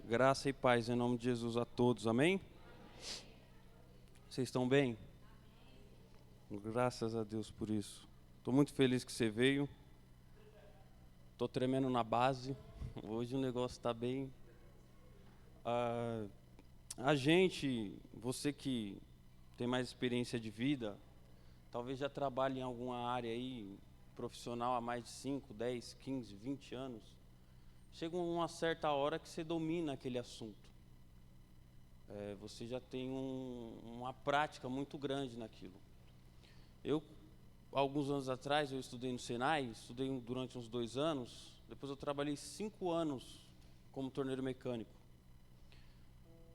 Graça e paz em nome de Jesus a todos, amém? Vocês estão bem? Graças a Deus por isso. Estou muito feliz que você veio. Estou tremendo na base. Hoje o negócio está bem. Você que tem mais experiência de vida, talvez já trabalhe em alguma área aí profissional há mais de 5, 10, 15, 20 anos. Chega uma certa hora que você domina aquele assunto. Você já tem uma prática muito grande naquilo. Alguns anos atrás, eu estudei no Senai, estudei durante uns 2 anos, depois eu trabalhei 5 anos como torneiro mecânico.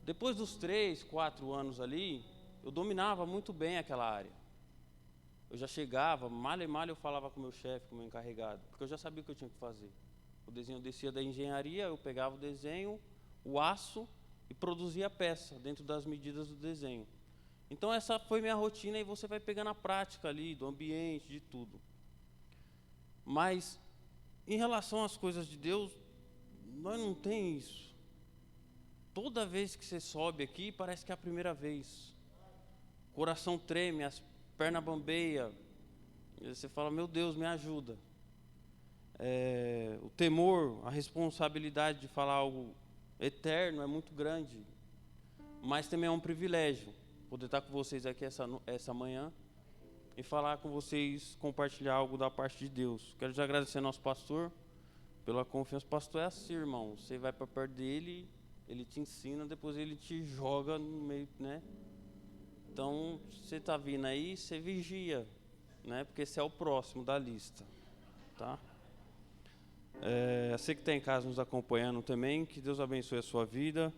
Depois dos 3, 4 anos ali, eu dominava muito bem aquela área. Eu já chegava, mal e mal eu falava com o meu chefe, com o meu encarregado, porque eu já sabia o que eu tinha que fazer. O desenho descia da engenharia, eu pegava o desenho, o aço e produzia a peça dentro das medidas do desenho. Então essa foi minha rotina e você vai pegando a prática ali, do ambiente, de tudo. Mas em relação às coisas de Deus, nós não tem isso. Toda vez que você sobe aqui, parece que é a primeira vez. O coração treme, as pernas bambeiam. E você fala, meu Deus, me ajuda. O temor, a responsabilidade de falar algo eterno é muito grande. Mas também é um privilégio poder estar com vocês aqui essa manhã e falar com vocês, compartilhar algo da parte de Deus. Quero te agradecer ao nosso pastor pela confiança. O pastor é assim, irmão. Você vai para perto dele, ele te ensina, depois ele te joga no meio, né? Então, você está vindo aí, você vigia, né? Porque esse é o próximo da lista, tá? Você que está em casa nos acompanhando também, que Deus abençoe a sua vida.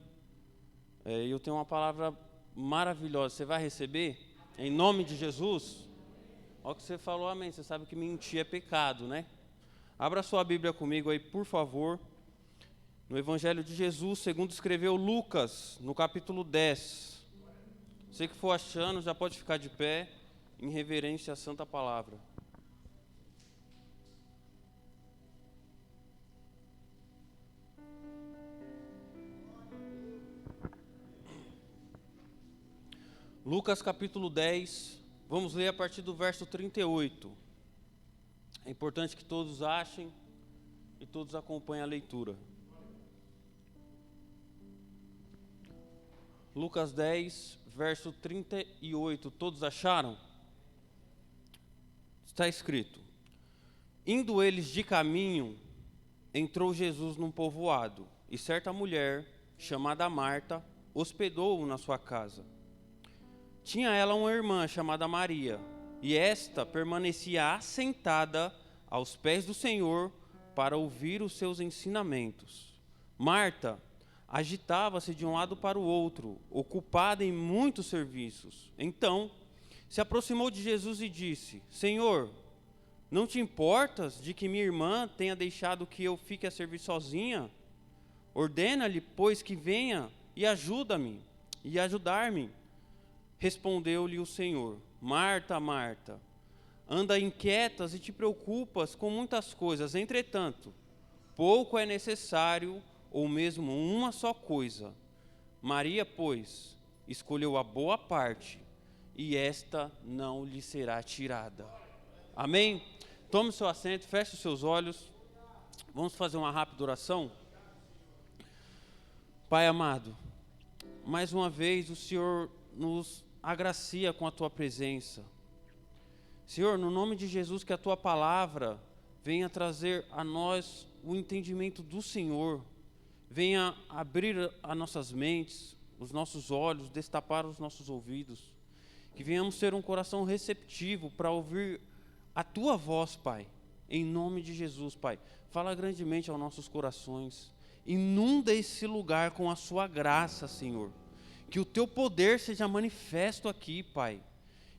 Eu tenho uma palavra maravilhosa. Você vai receber? Em nome de Jesus? Olha o que você falou, amém. Você sabe que mentir é pecado, né? Abra sua Bíblia comigo aí, por favor. No Evangelho de Jesus, segundo escreveu Lucas, no capítulo 10. Você que for achando, já pode ficar de pé, em reverência à santa palavra. Lucas capítulo 10, vamos ler a partir do verso 38. É importante que todos achem e todos acompanhem a leitura. Lucas 10, verso 38. Todos acharam? Está escrito: Indo eles de caminho, entrou Jesus num povoado, e certa mulher, chamada Marta, hospedou-o na sua casa. Tinha ela uma irmã chamada Maria, e esta permanecia assentada aos pés do Senhor para ouvir os seus ensinamentos. Marta agitava-se de um lado para o outro, ocupada em muitos serviços. Então se aproximou de Jesus e disse: Senhor, não te importas de que minha irmã tenha deixado que eu fique a servir sozinha? Ordena-lhe, pois, que venha e ajuda-me e ajudar-me. Respondeu-lhe o Senhor: Marta, Marta, anda inquietas e te preocupas com muitas coisas. Entretanto, pouco é necessário, ou mesmo uma só coisa. Maria, pois, escolheu a boa parte, e esta não lhe será tirada. Amém? Tome seu assento, feche os seus olhos. Vamos fazer uma rápida oração. Pai amado, mais uma vez o Senhor nos agracia com a Tua presença. Senhor, no nome de Jesus, que a Tua palavra venha trazer a nós o entendimento do Senhor, venha abrir as nossas mentes, os nossos olhos, destapar os nossos ouvidos, que venhamos ter um coração receptivo para ouvir a Tua voz, Pai, em nome de Jesus, Pai. Fala grandemente aos nossos corações, inunda esse lugar com a Sua graça, Senhor. Que o Teu poder seja manifesto aqui, Pai.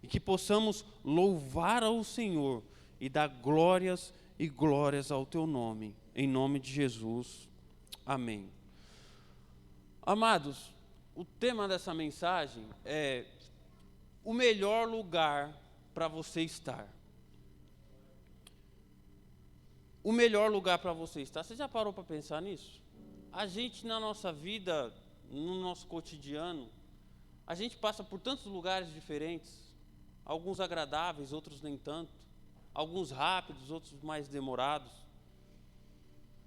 E que possamos louvar ao Senhor e dar glórias e glórias ao Teu nome. Em nome de Jesus. Amém. Amados, o tema dessa mensagem é o melhor lugar para você estar. O melhor lugar para você estar. Você já parou para pensar nisso? a gente na nossa vida, no nosso cotidiano, a gente passa por tantos lugares diferentes, alguns agradáveis, outros nem tanto, alguns rápidos, outros mais demorados.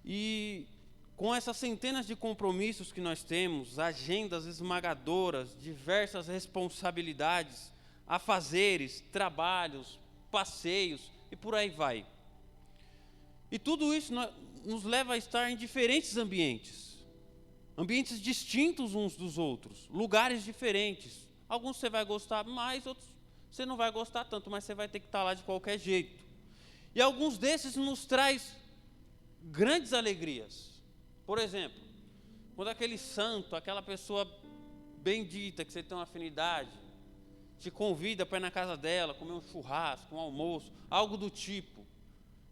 E com essas centenas de compromissos que nós temos, agendas esmagadoras, diversas responsabilidades, afazeres, trabalhos, passeios e por aí vai. E tudo isso nos leva a estar em diferentes ambientes distintos uns dos outros, lugares diferentes. Alguns você vai gostar mais, outros você não vai gostar tanto, mas você vai ter que estar lá de qualquer jeito. E alguns desses nos traz grandes alegrias. Por exemplo, quando aquele santo, aquela pessoa bendita que você tem uma afinidade, te convida para ir na casa dela, comer um churrasco, um almoço, algo do tipo,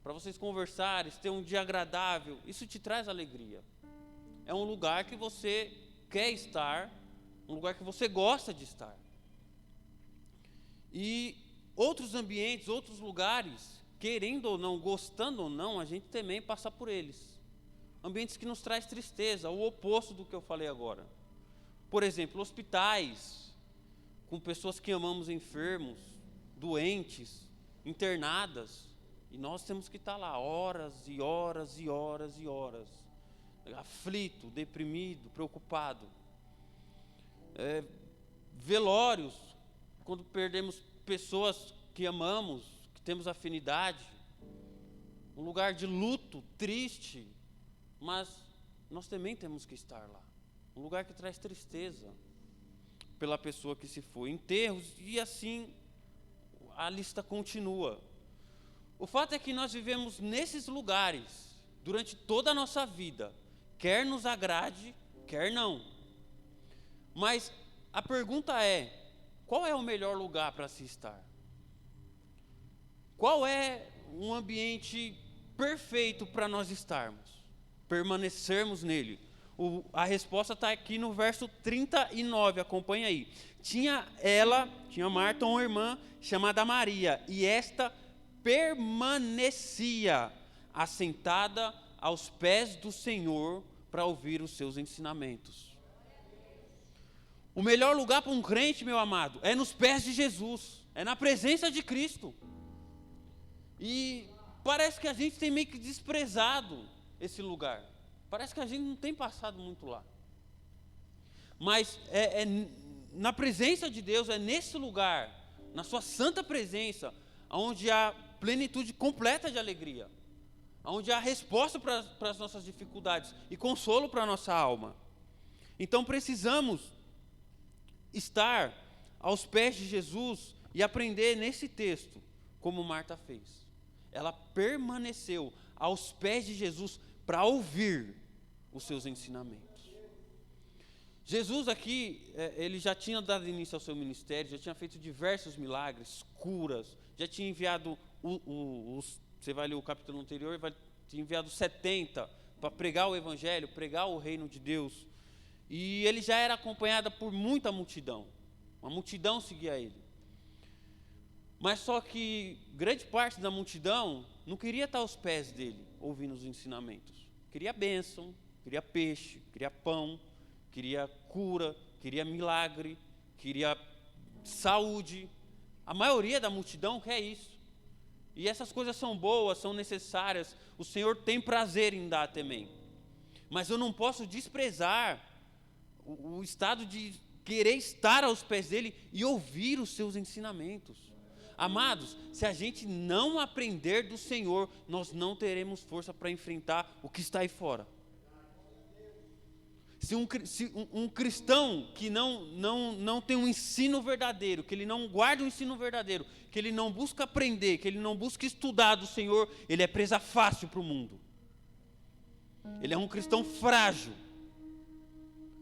para vocês conversarem, ter um dia agradável, isso te traz alegria. É um lugar que você quer estar, um lugar que você gosta de estar. E outros ambientes, outros lugares, querendo ou não, gostando ou não, a gente também passa por eles. Ambientes que nos traz tristeza, o oposto do que eu falei agora. Por exemplo, hospitais, com pessoas que amamos enfermos, doentes, internadas, e nós temos que estar lá horas e horas e horas e horas, aflito, deprimido, preocupado. Velórios, quando perdemos pessoas que amamos, que temos afinidade, um lugar de luto, triste, mas nós também temos que estar lá. Um lugar que traz tristeza pela pessoa que se foi. Enterros, e assim a lista continua. O fato é que nós vivemos nesses lugares durante toda a nossa vida, quer nos agrade, quer não. Mas a pergunta é, qual é o melhor lugar para se estar? Qual é um ambiente perfeito para nós estarmos, permanecermos nele? A resposta está aqui no verso 39, acompanha aí. Tinha Marta, uma irmã chamada Maria, e esta permanecia assentada aos pés do Senhor para ouvir os seus ensinamentos. O melhor lugar para um crente, meu amado, é nos pés de Jesus, é na presença de Cristo. E parece que a gente tem meio que desprezado esse lugar. Parece que a gente não tem passado muito lá. Mas na presença de Deus, é nesse lugar, na sua santa presença, onde há plenitude completa de alegria, onde há resposta para as nossas dificuldades e consolo para a nossa alma. Então precisamos estar aos pés de Jesus e aprender nesse texto, como Marta fez. Ela permaneceu aos pés de Jesus para ouvir os seus ensinamentos. Jesus aqui, ele já tinha dado início ao seu ministério, já tinha feito diversos milagres, curas, já tinha enviado você vai ler o capítulo anterior, vai ter enviado 70 para pregar o evangelho, pregar o reino de Deus. E ele já era acompanhado por muita multidão. Uma multidão seguia ele. Mas só que grande parte da multidão não queria estar aos pés dele, ouvindo os ensinamentos. Queria bênção, queria peixe, queria pão, queria cura, queria milagre, queria saúde. A maioria da multidão quer isso. E essas coisas são boas, são necessárias. O Senhor tem prazer em dar também. Mas eu não posso desprezar o estado de querer estar aos pés dele e ouvir os seus ensinamentos. Amados, se a gente não aprender do Senhor, nós não teremos força para enfrentar o que está aí fora. Se um cristão que não tem um ensino verdadeiro, que ele não guarda o ensino verdadeiro, que ele não busca aprender, que ele não busca estudar do Senhor, ele é presa fácil para o mundo. Ele é um cristão frágil,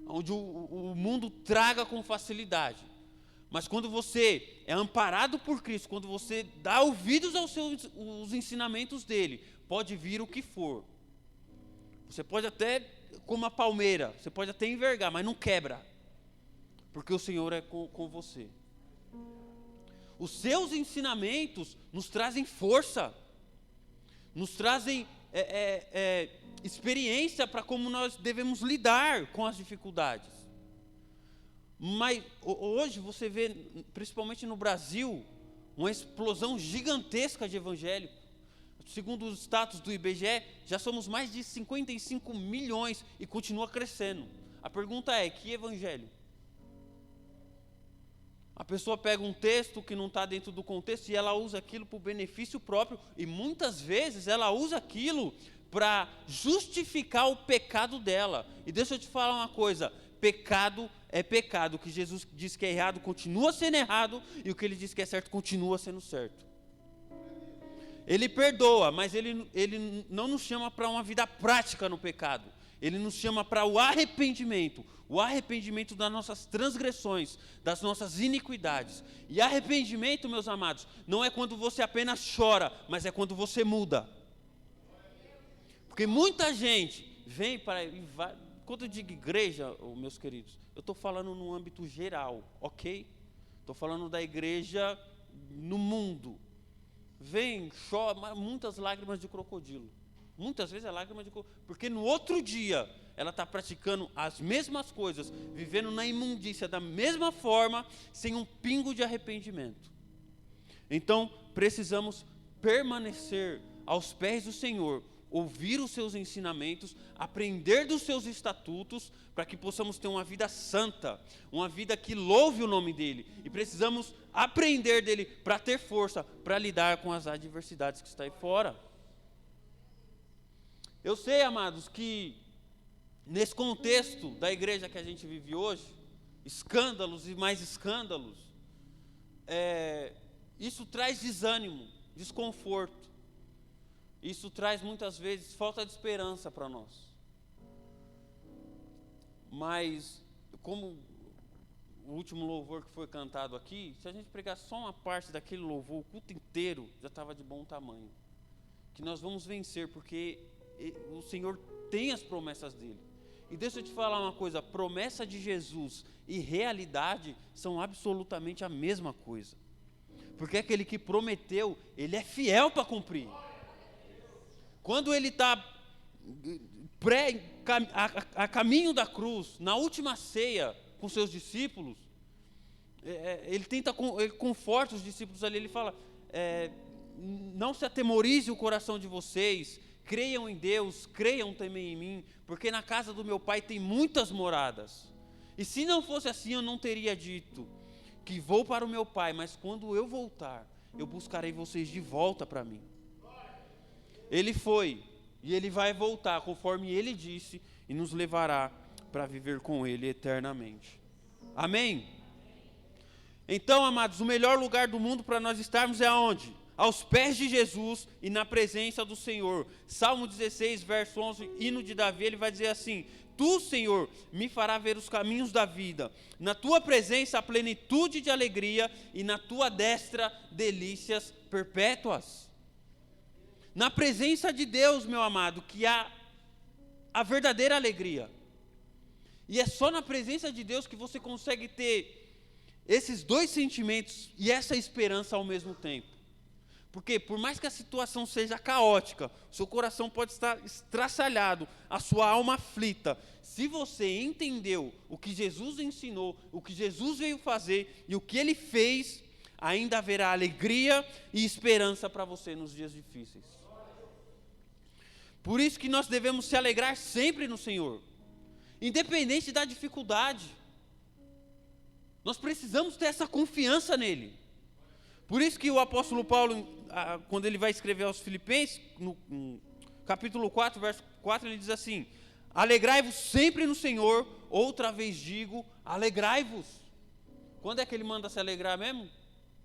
onde o mundo traga com facilidade. Mas quando você é amparado por Cristo, quando você dá ouvidos aos os ensinamentos dele, pode vir o que for. Você pode até, como uma palmeira, você pode até envergar, mas não quebra. Porque o Senhor é com você. Os seus ensinamentos nos trazem força, nos trazem experiência para como nós devemos lidar com as dificuldades. Mas hoje você vê, principalmente no Brasil, uma explosão gigantesca de evangélicos. Segundo os status do IBGE, já somos mais de 55 milhões e continua crescendo. A pergunta é, que evangelho? A pessoa pega um texto que não está dentro do contexto e ela usa aquilo para o benefício próprio, e muitas vezes ela usa aquilo para justificar o pecado dela. E deixa eu te falar uma coisa, pecado é pecado. O que Jesus diz que é errado continua sendo errado, e o que ele diz que é certo continua sendo certo. Ele perdoa, mas ele não nos chama para uma vida prática no pecado. Ele nos chama para o arrependimento das nossas transgressões, das nossas iniquidades. E arrependimento, meus amados, não é quando você apenas chora, mas é quando você muda. Porque muita gente vem para... Quando eu digo igreja, meus queridos, eu estou falando no âmbito geral, ok? Estou falando da igreja no mundo. Vem, chora, muitas lágrimas de crocodilo. Muitas vezes é lágrima de crocodilo. Porque no outro dia, ela está praticando as mesmas coisas, vivendo na imundícia da mesma forma, sem um pingo de arrependimento. Então, precisamos permanecer aos pés do Senhor, ouvir os seus ensinamentos, aprender dos seus estatutos, para que possamos ter uma vida santa, uma vida que louve o nome dEle. E precisamos aprender dEle para ter força, para lidar com as adversidades que estão aí fora. Eu sei, amados, que nesse contexto da igreja que a gente vive hoje, escândalos e mais escândalos, isso traz desânimo, desconforto. Isso traz muitas vezes falta de esperança para nós. Mas, como o último louvor que foi cantado aqui, se a gente pregar só uma parte daquele louvor, o culto inteiro já estava de bom tamanho. Que nós vamos vencer, porque o Senhor tem as promessas dele. E deixa eu te falar uma coisa, promessa de Jesus e realidade são absolutamente a mesma coisa. Porque aquele que prometeu, ele é fiel para cumprir. Quando ele está a caminho da cruz, na última ceia com seus discípulos, ele conforta os discípulos ali, ele fala, não se atemorize o coração de vocês, creiam em Deus, creiam também em mim, porque na casa do meu pai tem muitas moradas. E se não fosse assim, eu não teria dito que vou para o meu pai, mas quando eu voltar, eu buscarei vocês de volta para mim. Ele foi, e ele vai voltar, conforme ele disse, e nos levará para viver com ele eternamente. Amém? Então, amados, o melhor lugar do mundo para nós estarmos é aonde? Aos pés de Jesus e na presença do Senhor. Salmo 16, verso 11, hino de Davi, ele vai dizer assim: Tu, Senhor, me fará ver os caminhos da vida. Na tua presença, a plenitude de alegria, e na tua destra, delícias perpétuas. Na presença de Deus, meu amado, que há a verdadeira alegria. E é só na presença de Deus que você consegue ter esses dois sentimentos e essa esperança ao mesmo tempo. Porque por mais que a situação seja caótica, seu coração pode estar estraçalhado, a sua alma aflita. Se você entendeu o que Jesus ensinou, o que Jesus veio fazer e o que Ele fez, ainda haverá alegria e esperança para você nos dias difíceis. Por isso que nós devemos se alegrar sempre no Senhor, independente da dificuldade. Nós precisamos ter essa confiança nele. Por isso que o apóstolo Paulo, quando ele vai escrever aos Filipenses, no capítulo 4, verso 4, ele diz assim: alegrai-vos sempre no Senhor, outra vez digo, alegrai-vos. Quando é que ele manda se alegrar mesmo?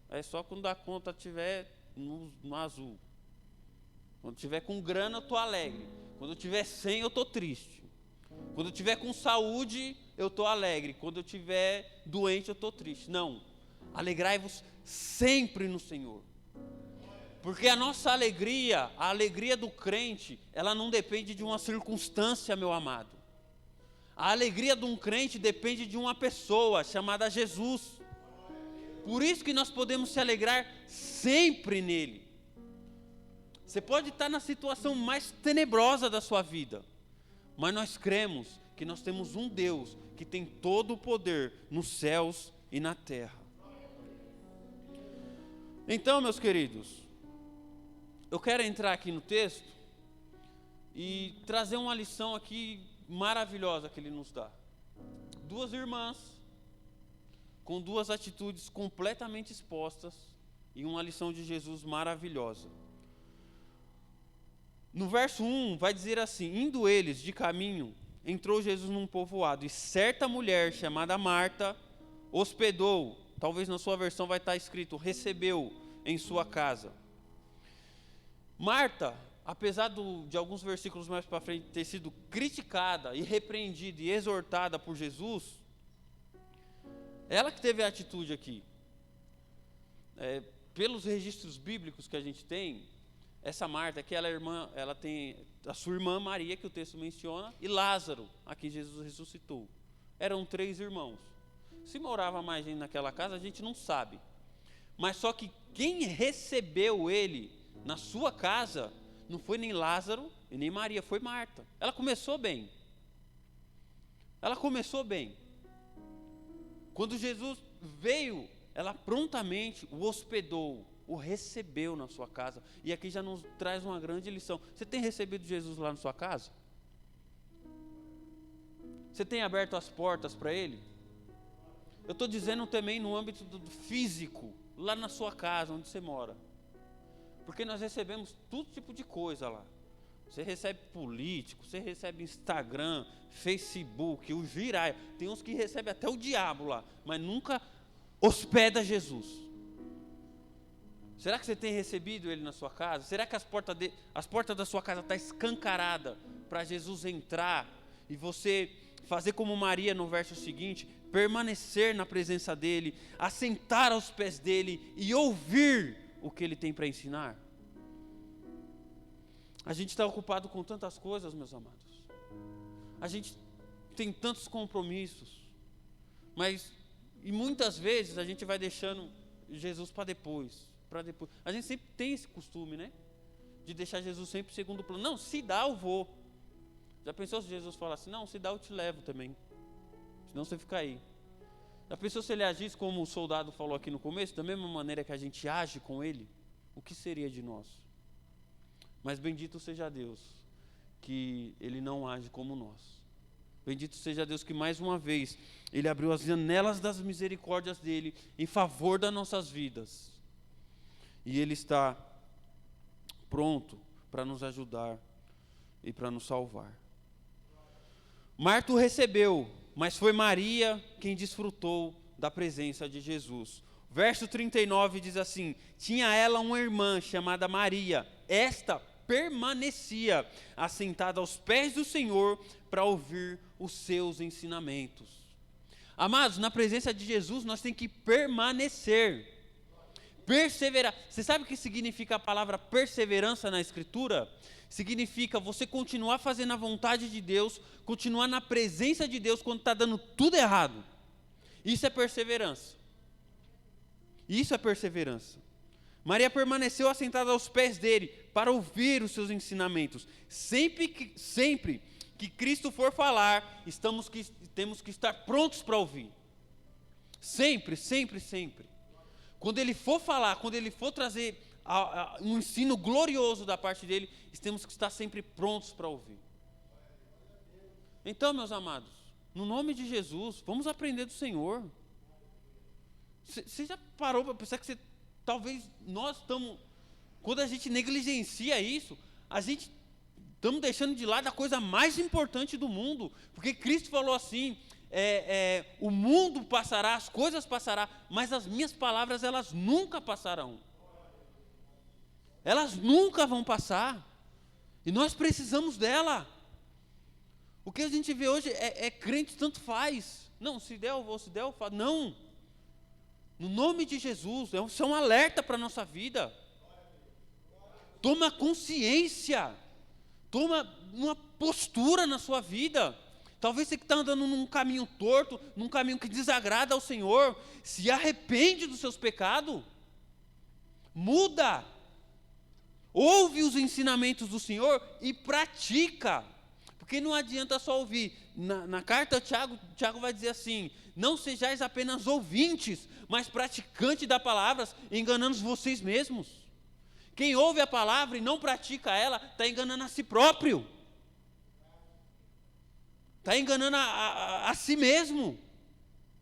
É só quando a conta estiver no azul. Quando eu tiver com grana, eu estou alegre. Quando eu tiver sem, eu estou triste. Quando eu tiver com saúde, eu estou alegre. Quando eu tiver doente, eu estou triste. Não. Alegrai-vos sempre no Senhor. Porque a nossa alegria, a alegria do crente, ela não depende de uma circunstância, meu amado. A alegria de um crente depende de uma pessoa chamada Jesus. Por isso que nós podemos se alegrar sempre nele. Você pode estar na situação mais tenebrosa da sua vida, mas nós cremos que nós temos um Deus que tem todo o poder nos céus e na terra. Então, meus queridos, eu quero entrar aqui no texto e trazer uma lição aqui maravilhosa que ele nos dá. Duas irmãs com duas atitudes completamente expostas e uma lição de Jesus maravilhosa. No verso 1 vai dizer assim: indo eles de caminho, entrou Jesus num povoado, e certa mulher chamada Marta hospedou, talvez na sua versão vai estar escrito, recebeu em sua casa. Marta, apesar de alguns versículos mais para frente ter sido criticada e repreendida e exortada por Jesus, ela que teve a atitude aqui. Pelos registros bíblicos que a gente tem, essa Marta, que ela é irmã, ela tem a sua irmã Maria, que o texto menciona, e Lázaro, a quem Jesus ressuscitou. Eram 3 irmãos. Se morava mais gente naquela casa, a gente não sabe. Mas só que quem recebeu ele na sua casa não foi nem Lázaro e nem Maria, foi Marta. Ela começou bem. Ela começou bem. Quando Jesus veio, ela prontamente o hospedou, o recebeu na sua casa. E aqui já nos traz uma grande lição. Você tem recebido Jesus lá na sua casa? Você tem aberto as portas para Ele? Eu estou dizendo também no âmbito do físico, lá na sua casa, onde você mora. Porque nós recebemos todo tipo de coisa lá. Você recebe político, você recebe Instagram, Facebook, o Giraia. Tem uns que recebem até o diabo lá, mas nunca hospeda Jesus. Será que você tem recebido Ele na sua casa? Será que as portas da sua casa estão escancaradas para Jesus entrar e você fazer como Maria no verso seguinte, permanecer na presença dEle, assentar aos pés dEle e ouvir o que Ele tem para ensinar? A gente está ocupado com tantas coisas, meus amados. A gente tem tantos compromissos, e muitas vezes a gente vai deixando Jesus para depois. A gente sempre tem esse costume, né? De deixar Jesus sempre em segundo plano. Não, se dá eu vou. Já pensou se Jesus falasse, não, se dá eu te levo também. Senão você fica aí. Já pensou se ele agisse como o soldado falou aqui no começo, da mesma maneira que a gente age com ele? O que seria de nós? Mas bendito seja Deus, que Ele não age como nós. Bendito seja Deus que mais uma vez Ele abriu as janelas das misericórdias dEle em favor das nossas vidas. E Ele está pronto para nos ajudar e para nos salvar. Marta o recebeu, mas foi Maria quem desfrutou da presença de Jesus. Verso 39 diz assim: tinha ela uma irmã chamada Maria, esta permanecia assentada aos pés do Senhor para ouvir os seus ensinamentos. Amados, na presença de Jesus nós temos que permanecer, perseverar. Você sabe o que significa a palavra perseverança na Escritura? Significa você continuar fazendo a vontade de Deus, continuar na presença de Deus quando está dando tudo errado. Isso é perseverança. Isso é perseverança. Maria permaneceu assentada aos pés dele para ouvir os seus ensinamentos. Sempre que Cristo for falar, temos que estar prontos para ouvir. Sempre, sempre, sempre. Quando ele for falar, quando ele for trazer um ensino glorioso da parte dele, temos que estar sempre prontos para ouvir. Então, meus amados, no nome de Jesus, vamos aprender do Senhor. Você já parou para pensar que talvez nós estamos, quando a gente negligencia isso, a gente estamos deixando de lado a coisa mais importante do mundo, porque Cristo falou assim, o mundo passará, as coisas passarão, mas as minhas palavras elas nunca passarão. Elas nunca vão passar, e nós precisamos dela. O que a gente vê hoje é crente tanto faz, não, se der eu vou, se der eu faço, não. No nome de Jesus, isso é um alerta para a nossa vida. Toma consciência, toma uma postura na sua vida. Talvez você que está andando num caminho torto, num caminho que desagrada ao Senhor, se arrepende dos seus pecados, muda. Ouve os ensinamentos do Senhor e pratica. Porque não adianta só ouvir. Na carta Tiago vai dizer assim: não sejais apenas ouvintes, mas praticantes da palavra, enganando vocês mesmos. Quem ouve a palavra e não pratica ela, está enganando a si próprio. Está enganando a si mesmo.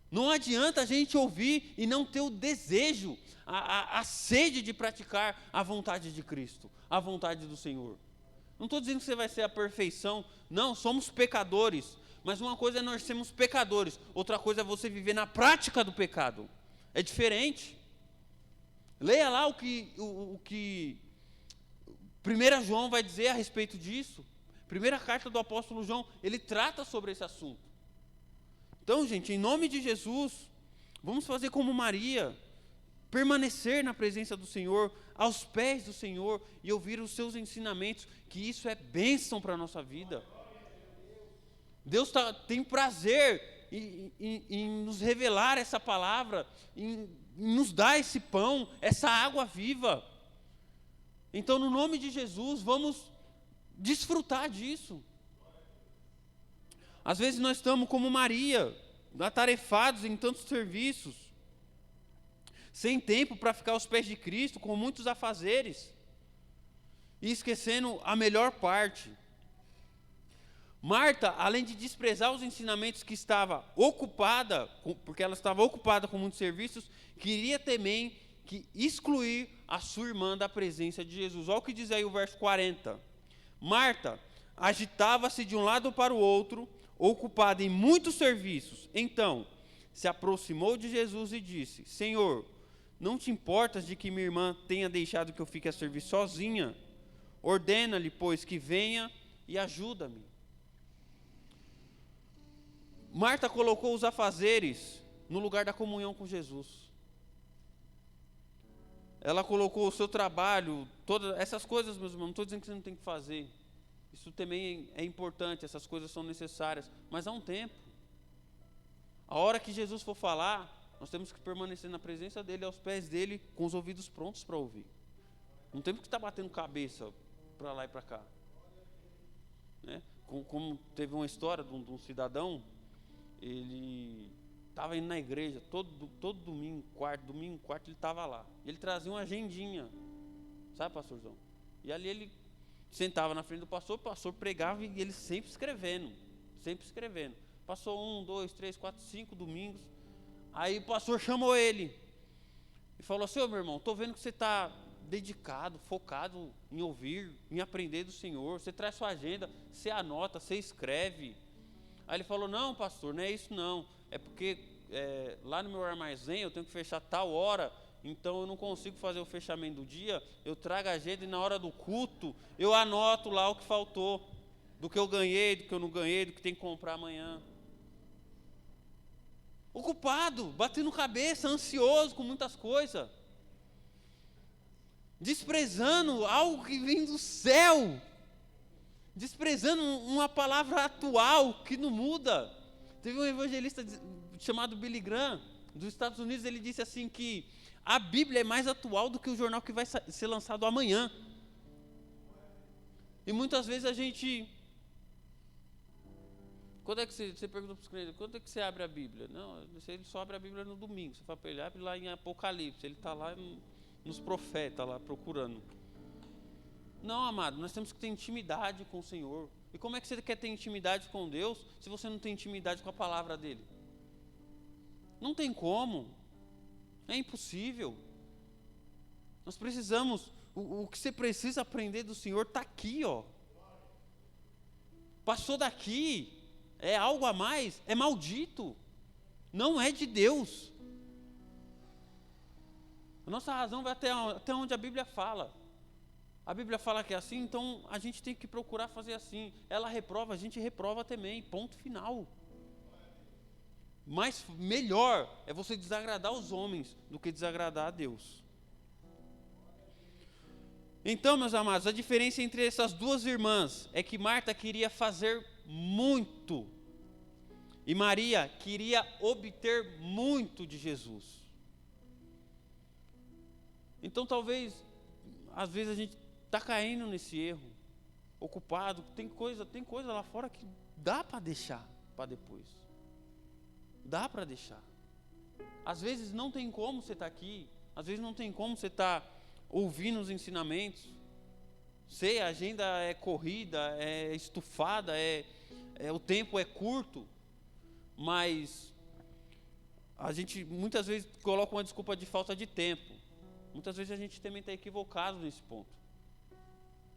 Não adianta a gente ouvir e não ter o desejo, a sede de praticar a vontade de Cristo, a vontade do Senhor. Não estou dizendo que você vai ser a perfeição, não, somos pecadores, mas uma coisa é nós sermos pecadores, outra coisa é você viver na prática do pecado, é diferente. Leia lá o que 1 João vai dizer a respeito disso. Primeira carta do apóstolo João, ele trata sobre esse assunto. Então, gente, em nome de Jesus, vamos fazer como Maria, permanecer na presença do Senhor, aos pés do Senhor e ouvir os seus ensinamentos, que isso é bênção para a nossa vida. Deus tem prazer em nos revelar essa palavra, em nos dar esse pão, essa água viva. Então, no nome de Jesus, vamos desfrutar disso. Às vezes nós estamos como Maria, atarefados em tantos serviços, sem tempo para ficar aos pés de Cristo, com muitos afazeres, e esquecendo a melhor parte. Marta, além de desprezar os ensinamentos que estava ocupada, porque ela estava ocupada com muitos serviços, queria também excluir a sua irmã da presença de Jesus. Olha o que diz aí o verso 40. Marta agitava-se de um lado para o outro, ocupada em muitos serviços. Então, se aproximou de Jesus e disse: Senhor, não te importas de que minha irmã tenha deixado que eu fique a servir sozinha? Ordena-lhe, pois, que venha e ajuda-me. Marta colocou os afazeres no lugar da comunhão com Jesus. Ela colocou o seu trabalho, todas essas coisas, meus irmãos, não estou dizendo que você não tem que fazer. Isso também é importante, essas coisas são necessárias, mas há um tempo. A hora que Jesus for falar, nós temos que permanecer na presença dele, aos pés dele, com os ouvidos prontos para ouvir. Não temos que estar batendo cabeça para lá e para cá. Né? Como teve uma história de um cidadão, ele estava indo na igreja, todo domingo, quarto ele estava lá. Ele trazia uma agendinha, sabe, pastorzão? E ali ele sentava na frente do pastor, o pastor pregava e ele sempre escrevendo. Passou 1, 2, 3, 4, 5 domingos. Aí o pastor chamou ele e falou assim: ô meu irmão, estou vendo que você está dedicado, focado em ouvir, em aprender do Senhor. Você traz sua agenda, você anota, você escreve. Aí ele falou: não, pastor, não é isso não. É porque lá no meu armazém eu tenho que fechar tal hora, então eu não consigo fazer o fechamento do dia. Eu trago a agenda e na hora do culto eu anoto lá o que faltou, do que eu ganhei, do que eu não ganhei, do que tem que comprar amanhã. Ocupado, batendo cabeça, ansioso com muitas coisas, desprezando algo que vem do céu, desprezando uma palavra atual que não muda. Teve um evangelista chamado Billy Graham, dos Estados Unidos, ele disse assim que a Bíblia é mais atual do que o jornal que vai ser lançado amanhã. E muitas vezes a gente... Quando é que você pergunta para os crentes, quando é que você abre a Bíblia? Não, ele só abre a Bíblia no domingo. Você fala para ele, abre lá em Apocalipse. Ele está lá nos profetas, lá procurando. Não, amado, nós temos que ter intimidade com o Senhor. E como é que você quer ter intimidade com Deus se você não tem intimidade com a palavra dEle? Não tem como. É impossível. Nós precisamos, o que você precisa aprender do Senhor está aqui, ó. Passou daqui, é algo a mais, é maldito. Não é de Deus. A nossa razão vai até onde a Bíblia fala. A Bíblia fala que é assim, então a gente tem que procurar fazer assim. Ela reprova, a gente reprova também, ponto final. Mas melhor é você desagradar os homens do que desagradar a Deus. Então, meus amados, a diferença entre essas duas irmãs é que Marta queria fazer muito e Maria queria obter muito de Jesus. Então, talvez, às vezes a gente está caindo nesse erro, ocupado, tem coisa lá fora que dá para deixar para depois. Dá para deixar. Às vezes não tem como você estar aqui, às vezes não tem como você estar ouvindo os ensinamentos. Sei, a agenda é corrida, é estufada, o tempo é curto, mas a gente muitas vezes coloca uma desculpa de falta de tempo. Muitas vezes a gente também está equivocado nesse ponto.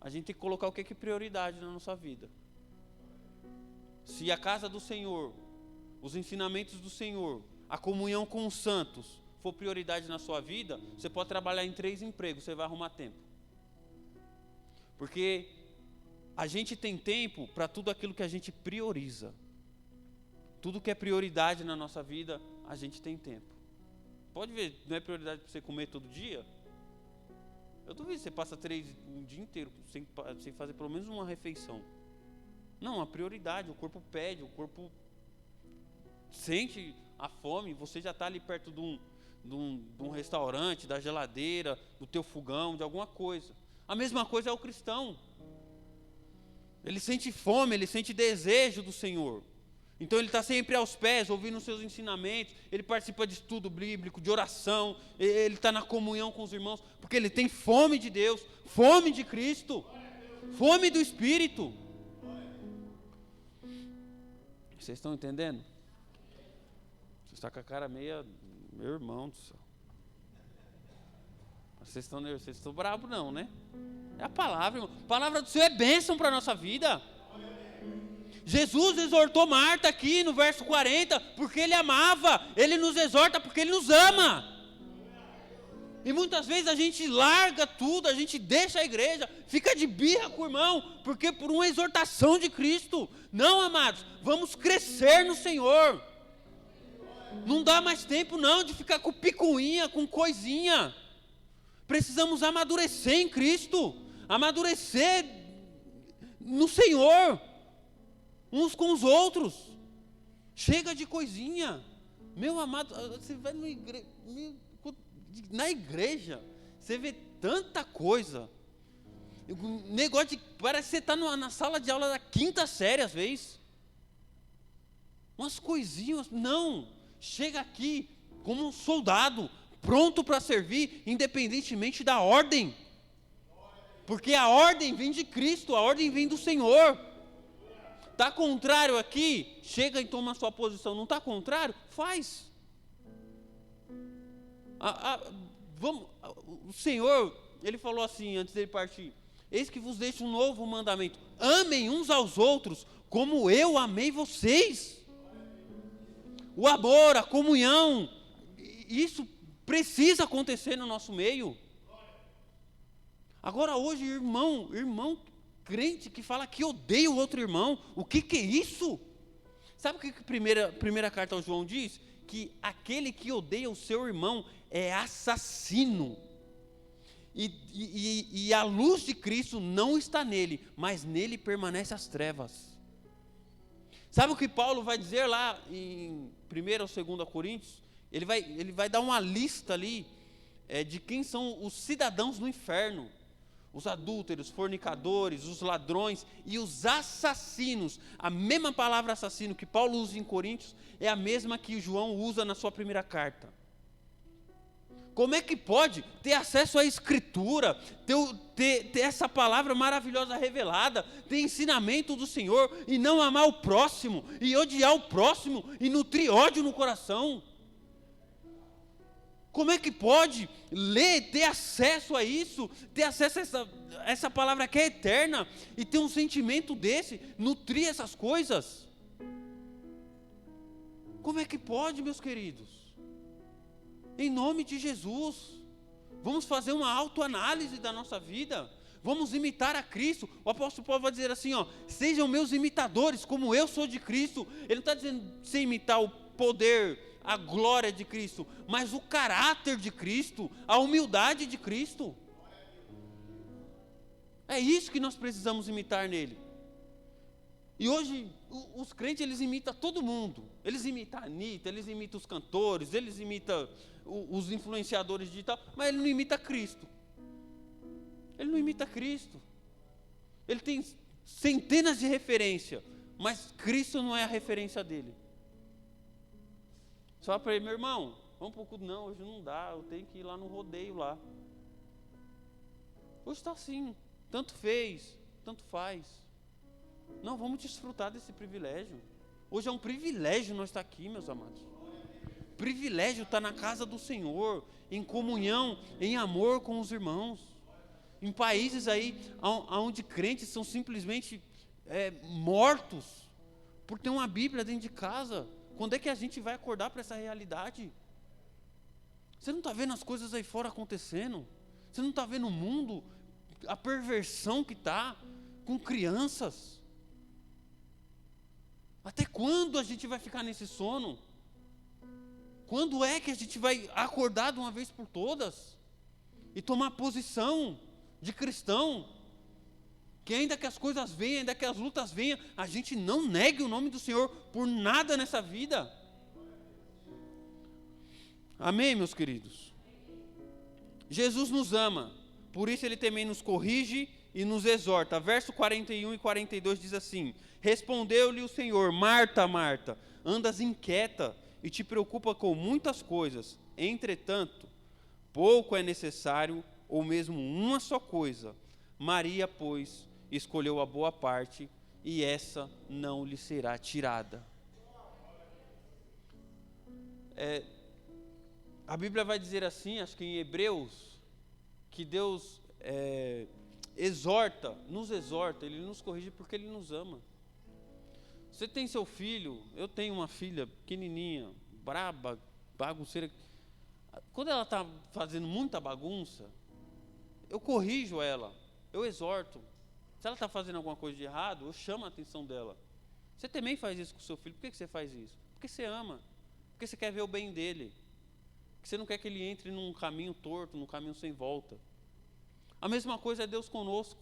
A gente tem que colocar o que é prioridade na nossa vida. Se a casa do Senhor, os ensinamentos do Senhor, a comunhão com os santos for prioridade na sua vida, você pode trabalhar em 3 empregos, você vai arrumar tempo. Porque a gente tem tempo para tudo aquilo que a gente prioriza. Tudo que é prioridade na nossa vida, a gente tem tempo. Pode ver, não é prioridade para você comer todo dia? Eu duvido que você passa um dia inteiro sem fazer pelo menos uma refeição. Não, a prioridade, o corpo pede, o corpo sente a fome, você já está ali perto de um restaurante, da geladeira, do teu fogão, de alguma coisa. A mesma coisa é o cristão. Ele sente fome, ele sente desejo do Senhor. Então ele está sempre aos pés, ouvindo os seus ensinamentos, ele participa de estudo bíblico, de oração, ele está na comunhão com os irmãos, porque ele tem fome de Deus, fome de Cristo, fome do Espírito. Vocês estão entendendo? Você está com a cara meia, meu irmão do céu. Vocês estão bravos não, né? É a palavra, irmão. A palavra do Senhor é bênção para a nossa vida. Jesus exortou Marta aqui no verso 40, porque Ele amava. Ele nos exorta porque Ele nos ama. E muitas vezes a gente larga tudo, a gente deixa a igreja, fica de birra com o irmão, porque por uma exortação de Cristo. Não, amados, vamos crescer no Senhor. Não dá mais tempo não de ficar com picuinha, com coisinha. Precisamos amadurecer em Cristo, amadurecer no Senhor, uns com os outros. Chega de coisinha. Meu amado, você vai na igreja, você vê tanta coisa. Negócio de, parece que você está na sala de aula da 5ª série às vezes. Umas coisinhas, não. Chega aqui como um soldado, pronto para servir, independentemente da ordem. Porque a ordem vem de Cristo, a ordem vem do Senhor. Está contrário aqui? Chega e toma a sua posição. Não está contrário? Faz. O Senhor, Ele falou assim, antes dele partir: eis que vos deixo um novo mandamento. Amem uns aos outros, como eu amei vocês. O amor, a comunhão, isso precisa acontecer no nosso meio. Agora hoje, irmão crente que fala que odeia o outro irmão, o que é isso? Sabe o que a primeira carta ao João diz? Que aquele que odeia o seu irmão é assassino. E a luz de Cristo não está nele, mas nele permanece as trevas. Sabe o que Paulo vai dizer lá em 1 ou 2 Coríntios? Ele vai dar uma lista ali de quem são os cidadãos no inferno. Os adúlteros, fornicadores, os ladrões e os assassinos. A mesma palavra assassino que Paulo usa em Coríntios é a mesma que João usa na sua primeira carta. Como é que pode ter acesso à Escritura, ter essa palavra maravilhosa revelada, ter ensinamento do Senhor e não amar o próximo, e odiar o próximo e nutrir ódio no coração? Como é que pode ler, ter acesso a isso, ter acesso a essa palavra que é eterna e ter um sentimento desse, nutrir essas coisas? Como é que pode, meus queridos? Em nome de Jesus, vamos fazer uma autoanálise da nossa vida, vamos imitar a Cristo. O apóstolo Paulo vai dizer assim, sejam meus imitadores, como eu sou de Cristo. Ele não está dizendo sem imitar o poder, a glória de Cristo, mas o caráter de Cristo, a humildade de Cristo. É isso que nós precisamos imitar nele. E hoje, os crentes, eles imitam todo mundo. Eles imitam a Anitta, eles imitam os cantores, eles imitam os influenciadores digitais, mas ele não imita Cristo. Ele não imita Cristo. Ele tem centenas de referências, mas Cristo não é a referência dele. Só para ele, meu irmão, vamos para o culto. Não, hoje não dá, eu tenho que ir lá no rodeio lá. Hoje está assim, tanto fez, tanto faz. Não, vamos desfrutar desse privilégio. Hoje é um privilégio nós estar aqui, meus amados. Privilégio estar na casa do Senhor, em comunhão, em amor com os irmãos. Em países aí, onde crentes são simplesmente mortos, por ter uma Bíblia dentro de casa. Quando é que a gente vai acordar para essa realidade? Você não está vendo as coisas aí fora acontecendo? Você não está vendo o mundo, a perversão que está com crianças? Até quando a gente vai ficar nesse sono? Quando é que a gente vai acordar de uma vez por todas? E tomar posição de cristão? Que ainda que as coisas venham, ainda que as lutas venham, a gente não negue o nome do Senhor por nada nessa vida. Amém, meus queridos? Jesus nos ama, por isso Ele também nos corrige e nos exorta. Verso 41 e 42 diz assim: respondeu-lhe o Senhor: Marta, Marta, andas inquieta e te preocupa com muitas coisas. Entretanto, pouco é necessário, ou mesmo uma só coisa. Maria, pois, escolheu a boa parte, e essa não lhe será tirada. A Bíblia vai dizer assim, acho que em Hebreus, que Deus nos exorta, Ele nos corrige porque Ele nos ama. Você tem seu filho, eu tenho uma filha pequenininha, braba, bagunceira. Quando ela está fazendo muita bagunça, eu corrijo ela, eu exorto. Se ela está fazendo alguma coisa de errado, eu chamo a atenção dela. Você também faz isso com o seu filho. Por que você faz isso? Porque você ama, porque você quer ver o bem dele, porque você não quer que ele entre num caminho torto, num caminho sem volta. A mesma coisa é Deus conosco.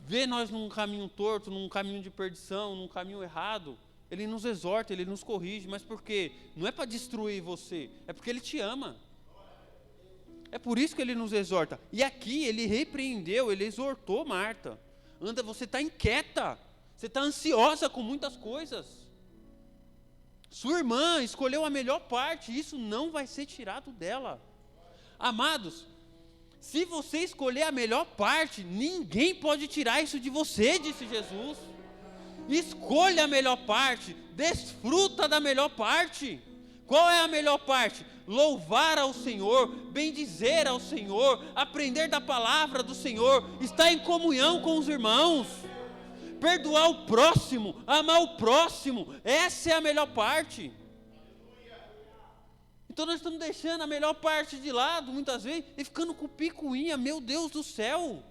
Vê nós num caminho torto, num caminho de perdição, num caminho errado, Ele nos exorta, Ele nos corrige. Mas por quê? Não é para destruir você, é porque Ele te ama. É por isso que Ele nos exorta. E aqui Ele repreendeu, Ele exortou Marta. Anda, você está inquieta, você está ansiosa com muitas coisas. Sua irmã escolheu a melhor parte, isso não vai ser tirado dela. Amados, se você escolher a melhor parte, ninguém pode tirar isso de você, disse Jesus. Escolha a melhor parte, desfruta da melhor parte. Qual é a melhor parte? Louvar ao Senhor, bendizer ao Senhor, aprender da palavra do Senhor, estar em comunhão com os irmãos, perdoar o próximo, amar o próximo. Essa é a melhor parte. Então nós estamos deixando a melhor parte de lado, muitas vezes, e ficando com picuinha, meu Deus do céu.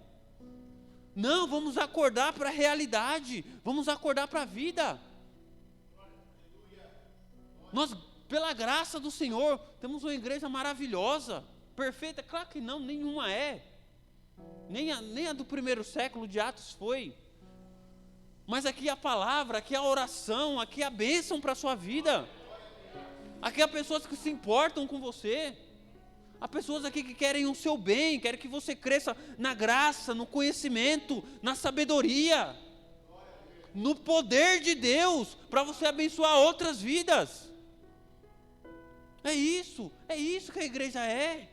Não, vamos acordar para a realidade, vamos acordar para a vida. Nós, pela graça do Senhor, temos uma igreja maravilhosa, perfeita. Claro que não, nenhuma é. Nem a do primeiro século de Atos foi. Mas aqui a palavra, aqui a oração, aqui a bênção para a sua vida. Aqui há pessoas que se importam com você. Há pessoas aqui que querem o seu bem, querem que você cresça na graça, no conhecimento, na sabedoria, no poder de Deus, para você abençoar outras vidas. É isso que a igreja é.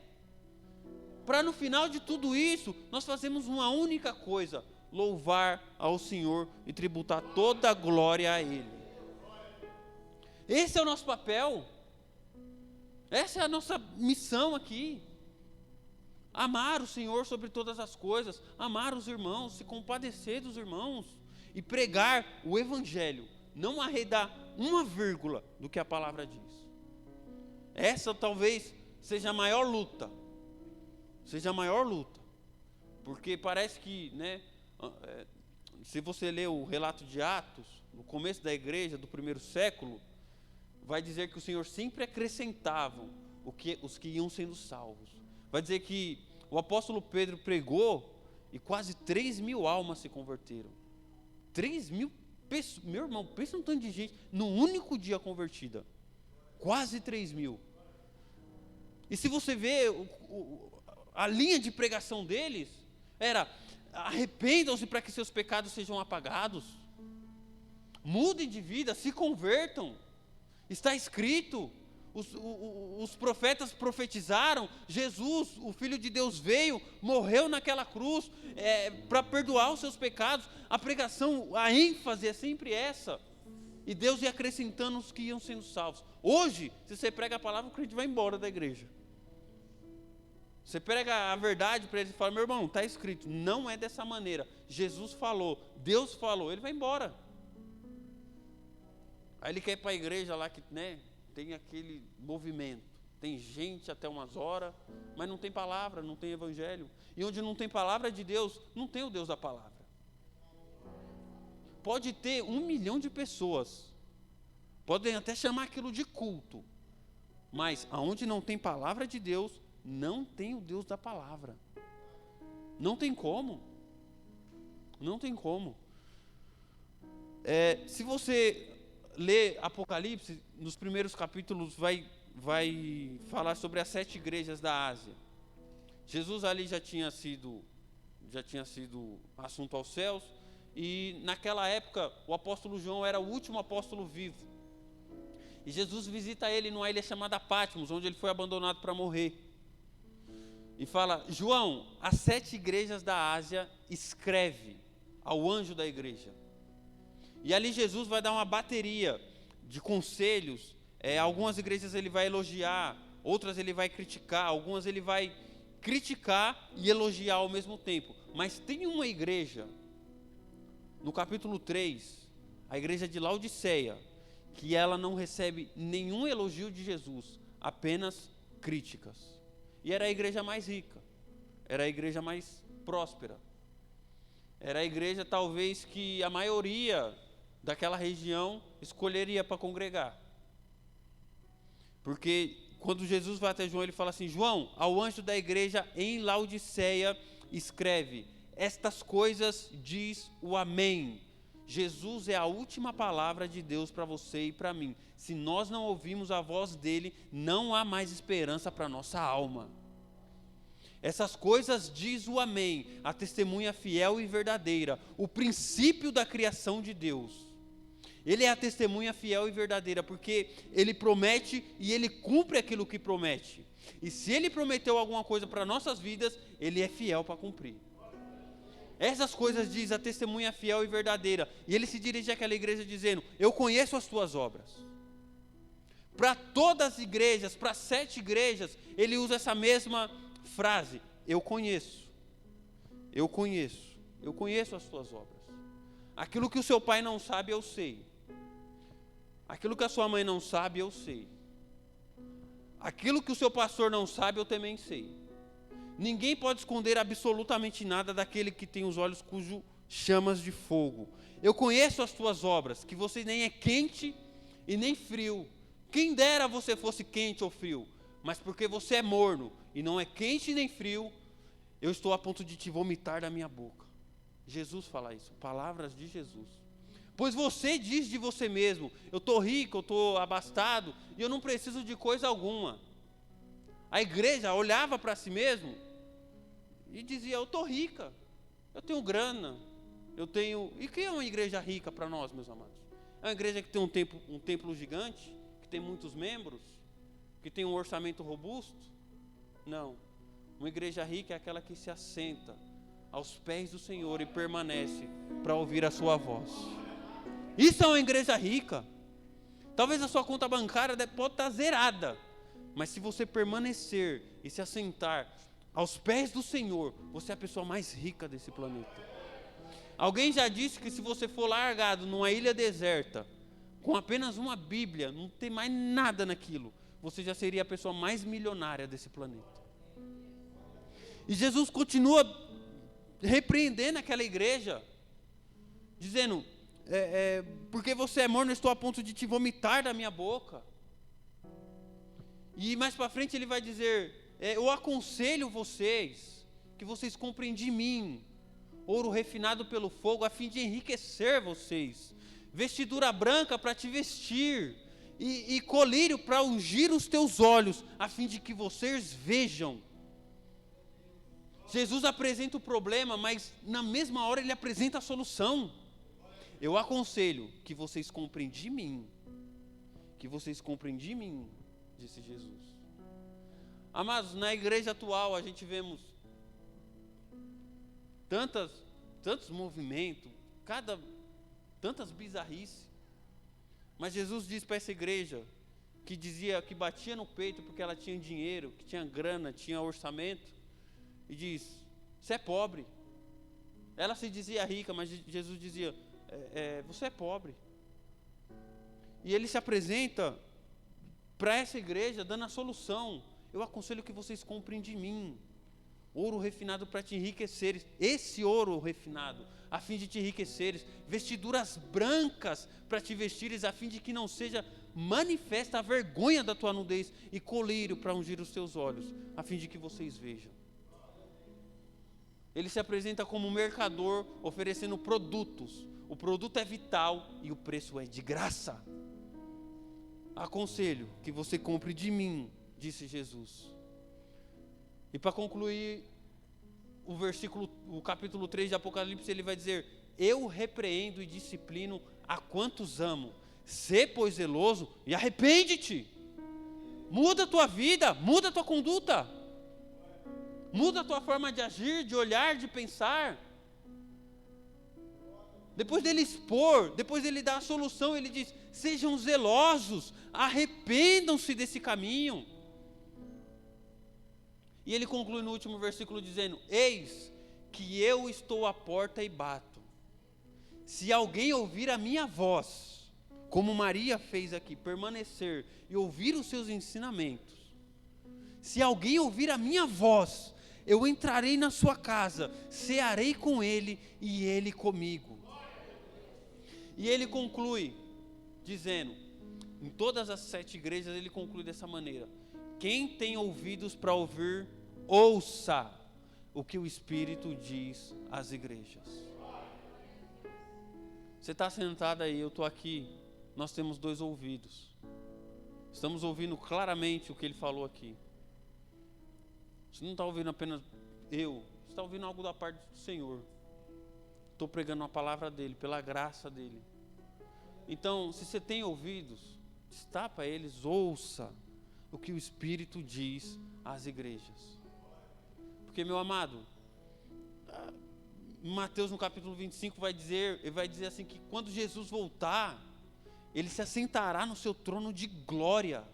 Para no final de tudo isso, nós fazemos uma única coisa: louvar ao Senhor e tributar toda a glória a Ele. Esse é o nosso papel. Essa é a nossa missão aqui. Amar o Senhor sobre todas as coisas, amar os irmãos, se compadecer dos irmãos e pregar o Evangelho, não arredar uma vírgula do que a palavra diz. Essa talvez seja a maior luta, porque parece que, se você ler o relato de Atos, no começo da igreja do primeiro século, vai dizer que o Senhor sempre acrescentava os que iam sendo salvos. Vai dizer que o apóstolo Pedro pregou e quase 3.000 almas se converteram. 3.000 pessoas, meu irmão, pensa um tanto de gente, num único dia convertida. Quase 3.000. E se você vê a linha de pregação deles era: arrependam-se para que seus pecados sejam apagados, mudem de vida, se convertam. Está escrito, os profetas profetizaram, Jesus, o Filho de Deus, veio, morreu naquela cruz para perdoar os seus pecados. A pregação, a ênfase é sempre essa. E Deus ia acrescentando os que iam sendo salvos. Hoje, se você prega a palavra, o crente vai embora da igreja. Você prega a verdade para ele e fala: meu irmão, está escrito, não é dessa maneira. Jesus falou, Deus falou, ele vai embora. Aí ele quer ir para a igreja lá que, né, tem aquele movimento. Tem gente até umas horas, mas não tem palavra, não tem evangelho. E onde não tem palavra de Deus, não tem o Deus da palavra. Pode ter 1 milhão de pessoas, podem até chamar aquilo de culto, mas aonde não tem palavra de Deus, não tem o Deus da palavra. Não tem como. Não tem como. Se você ler Apocalipse, nos primeiros capítulos vai falar sobre as 7 igrejas da Ásia. Jesus ali já tinha sido assunto aos céus, e naquela época o apóstolo João era o último apóstolo vivo. E Jesus visita ele numa ilha chamada Patmos, onde ele foi abandonado para morrer. E fala: João, as 7 igrejas da Ásia, escreve ao anjo da igreja. E ali Jesus vai dar uma bateria de conselhos. Algumas igrejas ele vai elogiar, outras ele vai criticar, algumas ele vai criticar e elogiar ao mesmo tempo. Mas tem uma igreja, no capítulo 3, a igreja de Laodiceia, que ela não recebe nenhum elogio de Jesus, apenas críticas. E era a igreja mais rica, era a igreja mais próspera, era a igreja talvez que a maioria daquela região escolheria para congregar. Porque quando Jesus vai até João, ele fala assim: João, ao anjo da igreja em Laodiceia escreve: estas coisas diz o Amém. Jesus é a última palavra de Deus para você e para mim. Se nós não ouvirmos a voz dele, não há mais esperança para a nossa alma. Essas coisas diz o Amém, a testemunha fiel e verdadeira, o princípio da criação de Deus. Ele é a testemunha fiel e verdadeira, porque ele promete e ele cumpre aquilo que promete. E se ele prometeu alguma coisa para nossas vidas, ele é fiel para cumprir. Essas coisas diz a testemunha fiel e verdadeira. E ele se dirige àquela igreja dizendo: eu conheço as tuas obras. Para todas as igrejas, para 7 igrejas, ele usa essa mesma frase: eu conheço as tuas obras. Aquilo que o seu pai não sabe, eu sei. Aquilo que a sua mãe não sabe, eu sei. Aquilo que o seu pastor não sabe, eu também sei. Ninguém pode esconder absolutamente nada daquele que tem os olhos cujo chamas de fogo. Eu conheço as tuas obras, que você nem é quente e nem frio. Quem dera você fosse quente ou frio, mas porque você é morno e não é quente nem frio, eu estou a ponto de te vomitar da minha boca. Jesus fala isso, palavras de Jesus. Pois você diz de você mesmo: eu estou rico, eu estou abastado e eu não preciso de coisa alguma. A igreja olhava para si mesmo e dizia: eu estou rica, eu tenho grana, eu tenho... E que é uma igreja rica para nós, meus amados? É uma igreja que tem um templo gigante, que tem muitos membros, que tem um orçamento robusto? Não. Uma igreja rica é aquela que se assenta aos pés do Senhor e permanece para ouvir a sua voz. Isso é uma igreja rica. Talvez a sua conta bancária pode estar zerada, mas se você permanecer e se assentar aos pés do Senhor, você é a pessoa mais rica desse planeta. Alguém já disse que se você for largado numa ilha deserta, com apenas uma Bíblia, não tem mais nada naquilo, você já seria a pessoa mais milionária desse planeta. E Jesus continua repreendendo aquela igreja, dizendo: porque você é morno, eu estou a ponto de te vomitar da minha boca. E mais para frente ele vai dizer: eu aconselho vocês, que vocês comprem de mim ouro refinado pelo fogo, a fim de enriquecer vocês, vestidura branca para te vestir, e colírio para ungir os teus olhos, a fim de que vocês vejam. Jesus apresenta o problema, mas na mesma hora ele apresenta a solução. Eu aconselho que vocês comprem de mim. Que vocês comprem de mim, disse Jesus. Amados, na igreja atual a gente vemos tantos movimentos, tantas bizarrices. Mas Jesus diz para essa igreja, que dizia, que batia no peito porque ela tinha dinheiro, que tinha grana, tinha orçamento, e diz: você é pobre. Ela se dizia rica, mas Jesus dizia: você é pobre. E ele se apresenta para essa igreja dando a solução. Eu aconselho que vocês comprem de mim ouro refinado para te enriqueceres. Esse ouro refinado, a fim de te enriqueceres. Vestiduras brancas para te vestires, a fim de que não seja manifesta a vergonha da tua nudez. E colírio para ungir os teus olhos, a fim de que vocês vejam. Ele se apresenta como um mercador, oferecendo produtos. O produto é vital e o preço é de graça. Aconselho que você compre de mim, disse Jesus. E para concluir o capítulo 3 de Apocalipse, ele vai dizer: eu repreendo e disciplino a quantos amo. Sê, pois, zeloso e arrepende-te. Muda a tua vida, muda a tua conduta. Muda a tua forma de agir, de olhar, de pensar. Depois dele expor, depois dele dar a solução, ele diz: sejam zelosos, arrependam-se desse caminho. E ele conclui no último versículo dizendo: eis que eu estou à porta e bato. Se alguém ouvir a minha voz, como Maria fez aqui, permanecer e ouvir os seus ensinamentos. Se alguém ouvir a minha voz, eu entrarei na sua casa, cearei com ele e ele comigo. E ele conclui dizendo, em todas as 7 igrejas ele conclui dessa maneira: quem tem ouvidos para ouvir, ouça o que o Espírito diz às igrejas. Você está sentado aí, eu estou aqui, nós temos 2 ouvidos. Estamos ouvindo claramente o que ele falou aqui. Você não está ouvindo apenas você está ouvindo algo da parte do Senhor. Estou pregando a palavra dele, pela graça dele. Então, se você tem ouvidos, destapa eles, ouça o que o Espírito diz às igrejas. Porque, meu amado, Mateus no capítulo 25 vai dizer assim, que quando Jesus voltar, ele se assentará no seu trono de glória.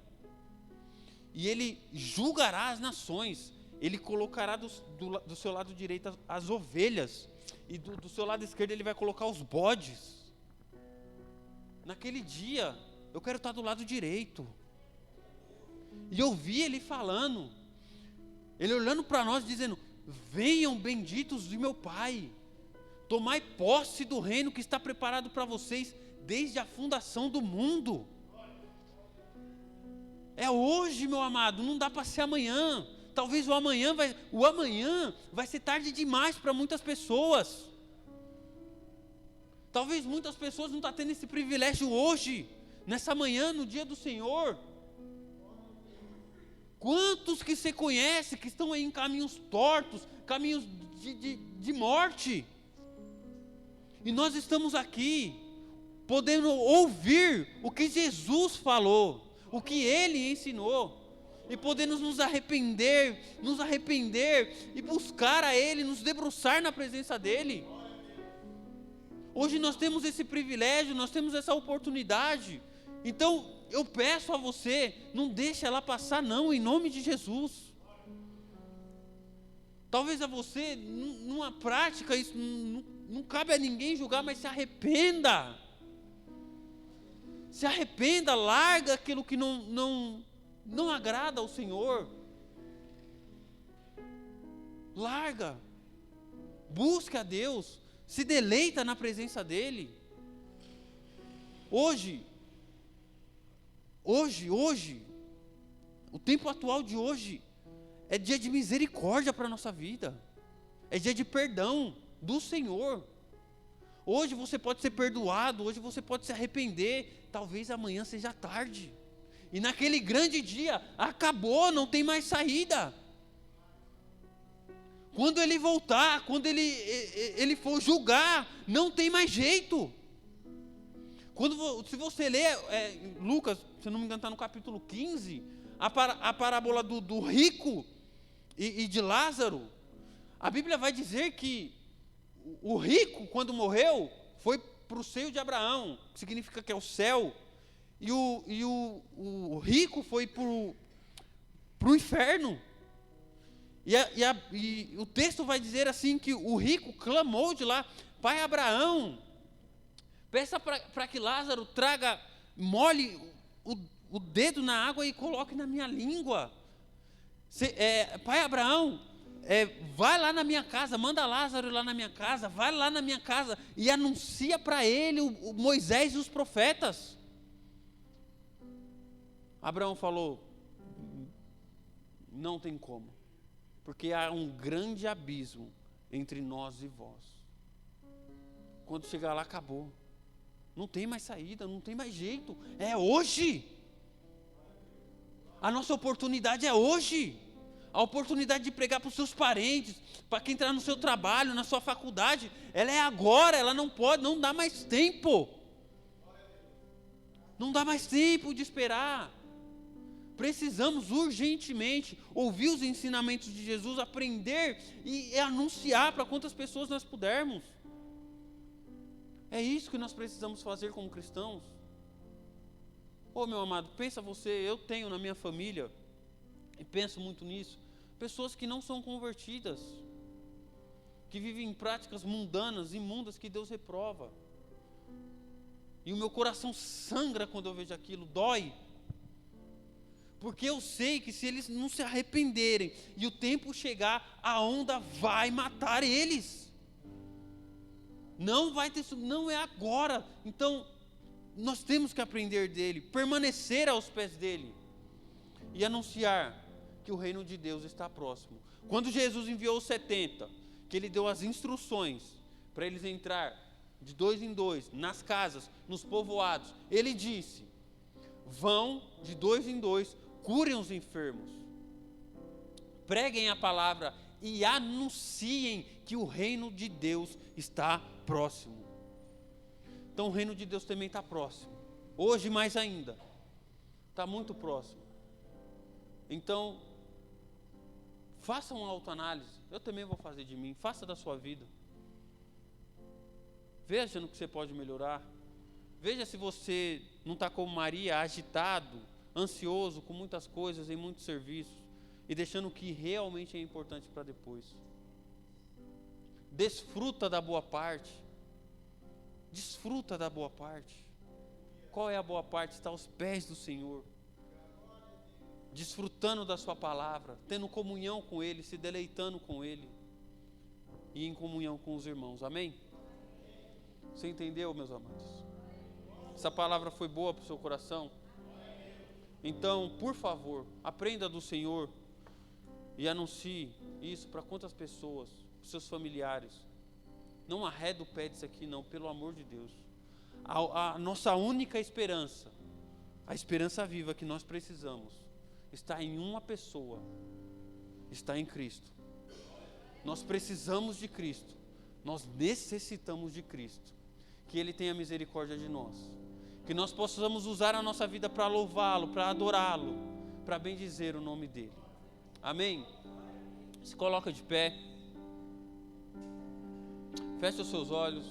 E ele julgará as nações. Ele colocará do seu lado direito as ovelhas. E do seu lado esquerdo ele vai colocar os bodes. Naquele dia, eu quero estar do lado direito. E eu vi ele falando. Ele olhando para nós dizendo: venham benditos de meu Pai. Tomai posse do reino que está preparado para vocês desde a fundação do mundo. É hoje, meu amado, não dá para ser amanhã. Talvez o amanhã vai ser tarde demais para muitas pessoas. Talvez muitas pessoas não estão tendo esse privilégio hoje, nessa manhã, no dia do Senhor. Quantos que você conhece que estão aí em caminhos tortos, caminhos de morte? E nós estamos aqui, podendo ouvir o que Jesus falou, o que Ele ensinou. E podemos nos arrepender e buscar a Ele, nos debruçar na presença dEle. Hoje nós temos esse privilégio, nós temos essa oportunidade. Então eu peço a você, não deixe ela passar não, em nome de Jesus. Talvez a você, numa prática, isso não cabe a ninguém julgar, mas se arrependa. Se arrependa, larga aquilo que não agrada ao Senhor. Larga. Busque a Deus. Se deleita na presença dEle. Hoje, o tempo atual de hoje, é dia de misericórdia para a nossa vida. É dia de perdão do Senhor. Hoje você pode ser perdoado, hoje você pode se arrepender. Talvez amanhã seja tarde. E naquele grande dia, acabou, não tem mais saída. Quando ele voltar, quando ele for julgar, não tem mais jeito. Se você ler Lucas, se não me engano está no capítulo 15, a parábola do rico e de Lázaro, a Bíblia vai dizer que o rico, quando morreu, foi para o seio de Abraão, que significa que é o céu, e o rico foi para o inferno. E o texto vai dizer assim que o rico clamou de lá: Pai Abraão, peça para que Lázaro molhe o dedo na água e coloque na minha língua. Pai Abraão, vai lá na minha casa, manda Lázaro ir lá na minha casa, vai lá na minha casa e anuncia para ele o Moisés e os profetas. Abraão falou: não tem como, porque há um grande abismo entre nós e vós. Quando chegar lá, acabou. Não tem mais saída, não tem mais jeito. É hoje. A nossa oportunidade é hoje. A oportunidade de pregar para os seus parentes, para quem entrar no seu trabalho, na sua faculdade, ela é agora, ela não pode, não dá mais tempo. Não dá mais tempo de esperar. Precisamos urgentemente ouvir os ensinamentos de Jesus, aprender e anunciar para quantas pessoas nós pudermos. É isso que nós precisamos fazer como cristãos. Meu amado, pensa você, eu tenho na minha família, e penso muito nisso, pessoas que não são convertidas, que vivem em práticas mundanas, imundas, que Deus reprova. E o meu coração sangra quando eu vejo aquilo, dói. Porque eu sei que se eles não se arrependerem e o tempo chegar, a onda vai matar eles. Não vai ter, não é agora. Então, nós temos que aprender dele, permanecer aos pés dele e anunciar que o reino de Deus está próximo. Quando Jesus enviou os 70, que ele deu as instruções para eles entrar de 2 em 2, nas casas, nos povoados, ele disse: vão de 2 em 2, curem os enfermos, preguem a palavra e anunciem que o reino de Deus está próximo. Então o reino de Deus também está próximo. Hoje mais ainda. Está muito próximo. Então, faça uma autoanálise. Eu também vou fazer de mim. Faça da sua vida. Veja no que você pode melhorar. Veja se você não está como Maria, agitado, ansioso, com muitas coisas, em muitos serviços, e deixando o que realmente é importante para depois. Desfruta da boa parte. Desfruta da boa parte. Qual é a boa parte? Está aos pés do Senhor, desfrutando da sua palavra, tendo comunhão com Ele, se deleitando com Ele e em comunhão com os irmãos. Amém? Você entendeu, meus amados? Essa palavra foi boa para o seu coração? Então, por favor, aprenda do Senhor e anuncie isso para quantas pessoas, para seus familiares. Não arreda o pé disso aqui, não, pelo amor de Deus. A nossa única esperança, a esperança viva que nós precisamos, está em uma pessoa, está em Cristo. Nós precisamos de Cristo, nós necessitamos de Cristo, que Ele tenha misericórdia de nós, que nós possamos usar a nossa vida para louvá-lo, para adorá-lo, para bendizer o nome dEle. Amém? Se coloca de pé, feche os seus olhos.